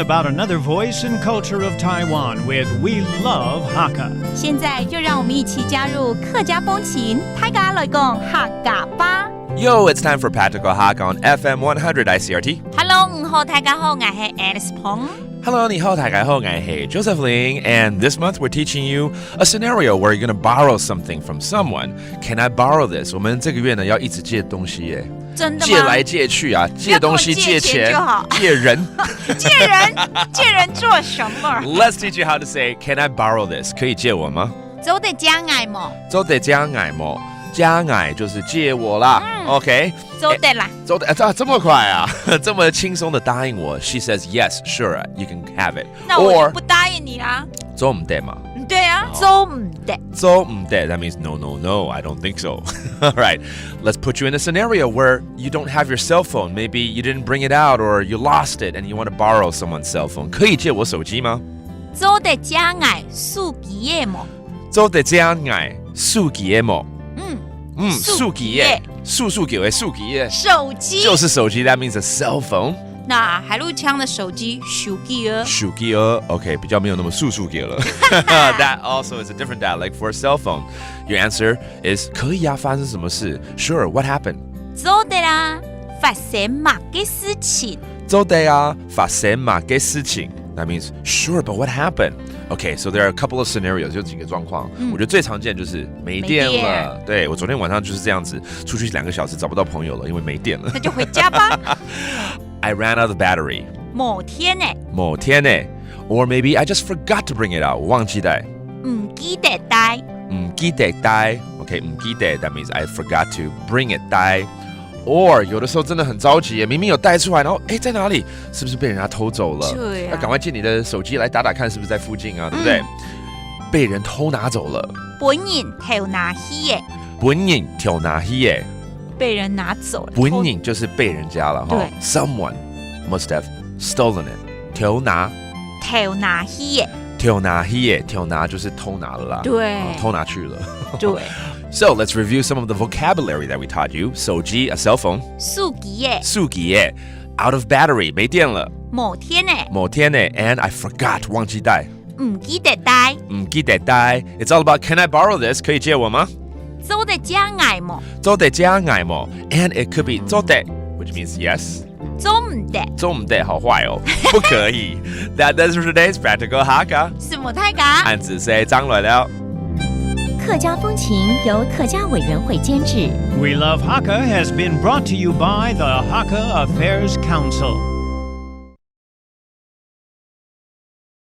about another voice and culture of Taiwan with We Love Hakka. 现在就让我们一起加入客家风情，大家来讲客家吧。Yo, it's time for Practical Hakka on FM 100 ICRT. Hello， 你好，大家好，我是 Alice Pong。Hello, 你好，大家好，我是 Joseph Ling, and this month we're teaching you a scenario where you're going to borrow something from someone. Can I borrow this? 我们这个月呢要一直借东西耶。真的吗？借来借去啊，借东西借钱就好，借人借人做什么 ？Let's teach you how to say, Can I borrow this? 可以借我吗？做得将爱么？做得将爱么？将爱就是借我啦。OK， 做得啦。做得这么快啊，这么轻松的答应我。She says yes, sure, you can have it. 那我就不答应你啦。做唔得嘛？对啊，做唔得。做唔得 That means no, I don't think so. All right, let's put you in a scenario where you don't have your cell phone. Maybe you didn't bring it out or you lost it and you want to borrow someone's cell phone. 可以借我手机吗？做得将爱数几页么？做得将爱数几页么？数几页？数几页？数几页？手机就是手机 That means a cell phone. 那海陆腔的手机手机啊。手机啊 OK 比较没有那么数给了That also is a different dialect for a cell phone. Your answer is 可以啊，发生什么事 Sure, what happened? 做得啦，发生乜嘅事情？做得啊，发生乜嘅事情 That means sure, but what happened? Okay, so there are a couple of scenarios. 有几个状况，我觉得最常见就是没电了。对，我昨天晚上就是这样子，出去2个小时找不到朋友了，因为没电了。那就回家吧。I ran out of battery. 某天呢，or maybe I just forgot to bring it out. 我忘记带。唔記得帶。唔記得帶 Okay, 唔記得 That means I forgot to bring it 帶。Or 有的时候真的很着急，明明有带出来，然后在哪里？是不是被人家偷走了？对啊，要赶快借你的手机来打打看，是不是在附近啊？对不对？被人偷拿走了。本人偷拿去耶。本人偷拿去耶。被人拿走了。本人就是被人家了哈。对 Someone must have stolen it. 偷拿去耶。偷拿去耶，偷拿就是偷拿了啦。对，偷拿去了。对。So let's review some of the vocabulary that we taught you. 手机 a cell phone. 數幾耶。數幾耶 out of battery 沒電了。某天呢 and I forgot 忘記帶。唔記得帶。It's all about can I borrow this 可以借我嗎？做得將愛麼？做得將愛麼 and it could be 做得 which means yes. 做唔得好壞哦，不可以。That does for today's Practical Hakka. 什麼太假？漢字say 張來了。客家風情由客家委員會監製。 We Love Hakka has been brought to you by the Hakka Affairs Council.